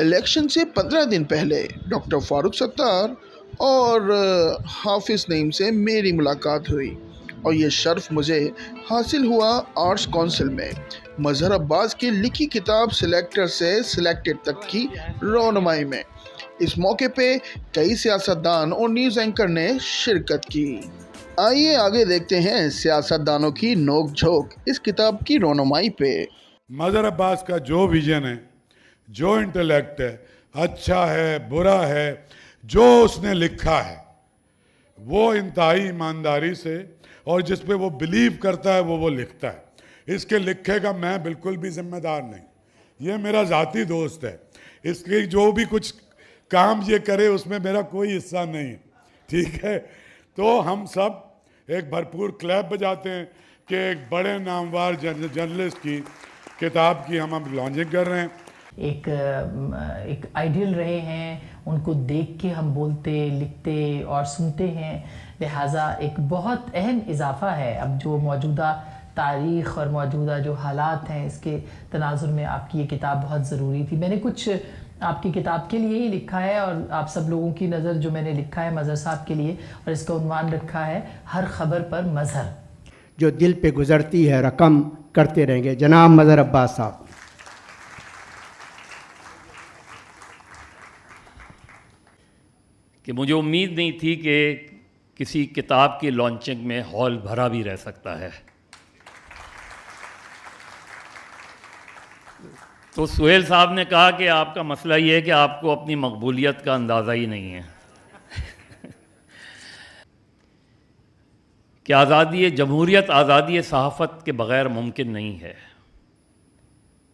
Election से 15 दिन पहले डॉक्टर फारूक सत्तार और हाफिज़ नईम से मेरी मुलाकात हुई और ये शर्फ मुझे हासिल हुआ आर्ट्स काउंसिल में मज़हर अब्बास की लिखी किताब सिलेक्टर से सिलेक्टेड तक की रौनमाई में। इस मौके पे कई सियासतदान और न्यूज़ एंकर ने शिरकत की। आइए आगे देखते हैं सियासतदानों की नोक झोंक इस किताब की रौनमाई पे। मज़हर अब्बास का जो विजन है, जो इंटेलेक्ट है, अच्छा है बुरा है, जो उसने लिखा है वो इंतहाई ईमानदारी से और जिस पे वो बिलीव करता है वो लिखता है। इसके लिखे का मैं बिल्कुल भी जिम्मेदार नहीं, ये मेरा ज़ाती दोस्त है। इसके जो भी कुछ काम ये करे उसमें मेरा कोई हिस्सा नहीं है, ठीक है। तो हम सब एक भरपूर क्लैप बजाते हैं कि एक बड़े नामवर जर्नलिस्ट की किताब की हम लॉन्चिंग कर रहे हैं। एक आइडियल रहे हैं, उनको देख के हम बोलते लिखते और सुनते हैं, लिहाजा एक बहुत अहम इजाफा है। अब जो मौजूदा तारीख़ और मौजूदा जो हालात हैं इसके तनाजुर में आपकी ये किताब बहुत ज़रूरी थी। मैंने कुछ आपकी किताब के लिए ही लिखा है और आप सब लोगों की नज़र जो मैंने लिखा है मज़हर साहब के लिए, और इसका उन्वान रखा है हर ख़बर पर मज़हर। जो दिल पे गुज़रती है रकम करते रहेंगे। जनाब मज़हर अब्बास साहब। कि मुझे उम्मीद नहीं थी कि किसी किताब की लॉन्चिंग में हॉल भरा भी रह सकता है। तो सुहेल साहब ने कहा कि आपका मसला ये है कि आपको अपनी मकबूलियत का अंदाज़ा ही नहीं है कि आज़ादी जमहूरियत आज़ादी सहाफ़त के बग़ैर मुमकिन नहीं है।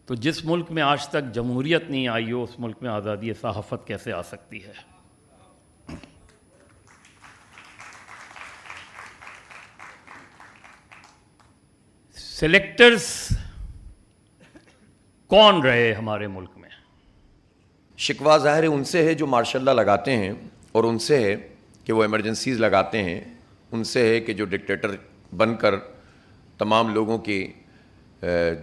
तो जिस मुल्क में आज तक जमहूरियत नहीं आई हो उस मुल्क में आज़ादी सहाफ़त कैसे आ सकती है। सिलेक्टर्स कौन रहे हमारे मुल्क में? शिकवा ज़ाहिर है उनसे है जो मार्शल लॉ लगाते हैं, और उनसे है कि वो इमरजेंसीज़ लगाते हैं, उनसे है कि जो डिक्टेटर बनकर तमाम लोगों की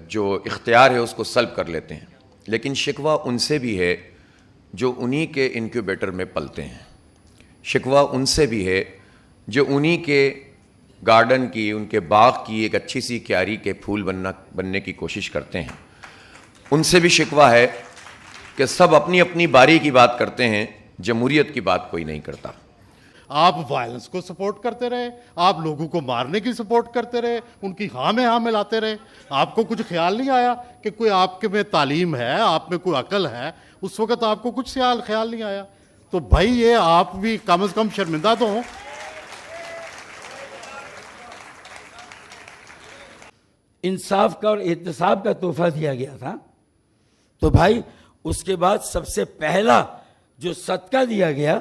जो इख्तियार है उसको सल्ब कर लेते हैं। लेकिन शिकवा उनसे भी है जो उन्हीं के इनक्यूबेटर में पलते हैं। शिकवा उनसे भी है जो उन्हीं के गार्डन की, उनके बाग की एक अच्छी सी क्यारी के फूल बनने की कोशिश करते हैं। उनसे भी शिकवा है कि सब अपनी अपनी बारी की बात करते हैं, जमहूरियत की बात कोई नहीं करता। आप वायलेंस को सपोर्ट करते रहे, आप लोगों को मारने की सपोर्ट करते रहे, उनकी हाँ में हाँ मिलाते रहे। आपको कुछ ख्याल नहीं आया कि कोई आपके में तालीम है, आप में कोई अकल है, उस वक़्त आपको कुछ ख्याल नहीं आया। तो भाई ये आप भी कम से कम शर्मिंदा तो हों। इंसाफ का और एहतसाब का तोहफा दिया गया था, तो भाई उसके बाद सबसे पहला जो सदका दिया गया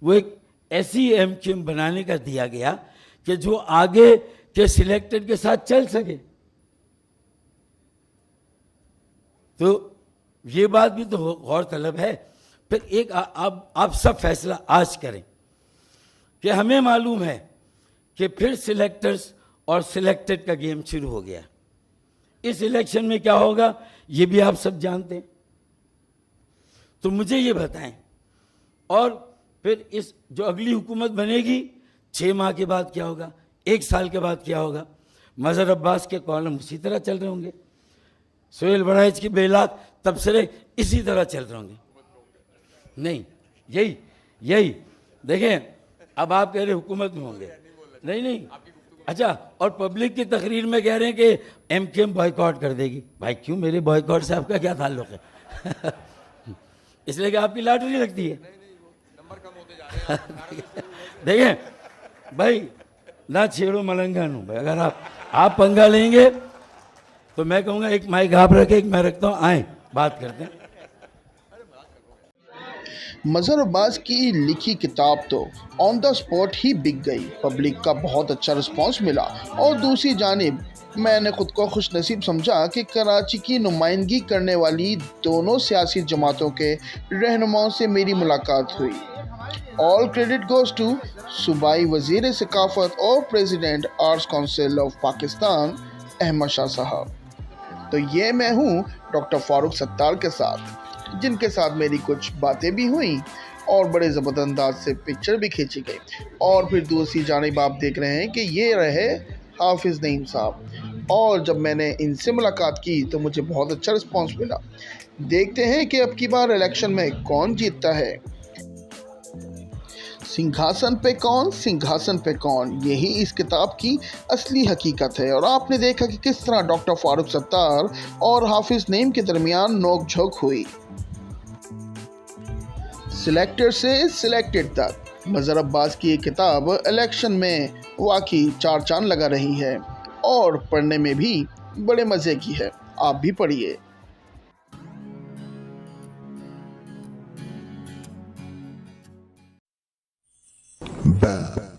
वो एक ऐसी एमक्यूएम बनाने का दिया गया कि जो आगे के सिलेक्टेड के साथ चल सके। तो ये बात भी तो गौरतलब है। फिर एक आप सब फैसला आज करें कि हमें मालूम है कि फिर सिलेक्टर्स और सिलेक्टेड का गेम शुरू हो गया। इस इलेक्शन में क्या होगा ये भी आप सब जानते हैं। तो मुझे ये बताएं, और फिर इस जो अगली हुकूमत बनेगी 6 माह के बाद क्या होगा, 1 साल के बाद क्या होगा। मज़हर अब्बास के कॉलम उसी तरह चल रहे होंगे, सुहेल बड़ाइच की बेलात तबसरे इसी तरह चल रहे होंगे। नहीं, यही देखें, अब आप कह रहे हुकूमत में होंगे, नहीं अच्छा, और पब्लिक की तकरीर में कह रहे हैं कि एमक्यूएम बॉयकॉट कर देगी। भाई क्यों, मेरे बॉयकॉट से आपका क्या ताल्लुक है इसलिए कि आपकी लॉटरी लगती है। नंबर कम होते जा रहे हैं देखें भाई, ना छेड़ो मलंगा नू भाई। अगर आप पंगा लेंगे तो मैं कहूँगा एक माइक आप रखे, एक मैं रखता हूँ, आए बात करते हैं। मज़हर अब्बास की लिखी किताब तो ऑन द स्पॉट ही बिक गई, पब्लिक का बहुत अच्छा रिस्पांस मिला। और दूसरी जानिब मैंने ख़ुद को खुशनसीब समझा कि कराची की नुमाइंदगी करने वाली दोनों सियासी जमातों के रहनुमाओं से मेरी मुलाकात हुई। ऑल क्रेडिट गोज़ टू सूबाई वज़ीर सकाफ़त और president arts council of Pakistan Ahmad Shah साहब। तो ये मैं हूँ डॉक्टर फारूक सत्तार के साथ। जिनके साथ मेरी कुछ बातें भी हुई और बड़े ज़बरदस्त अंदाज से पिक्चर भी खींची गई। और फिर दूसरी जानिब आप देख रहे हैं कि ये रहे हाफिज़ नईम साहब, और जब मैंने इनसे मुलाकात की तो मुझे बहुत अच्छा रिस्पांस मिला। देखते हैं कि अब की बार इलेक्शन में कौन जीतता है। सिंहासन पे कौन, सिंहासन पे कौन, यही इस किताब की असली हकीकत है। और आपने देखा कि किस तरह डॉक्टर फारूक सत्तार और हाफिज़ नईम के दरमियान नोक-झोंक हुई। सिलेक्टेड से सिलेक्टेड तक मज़हर अब्बास की ये किताब इलेक्शन में वाकई चार चांद लगा रही है और पढ़ने में भी बड़े मज़े की है। आप भी पढ़िए। Bad.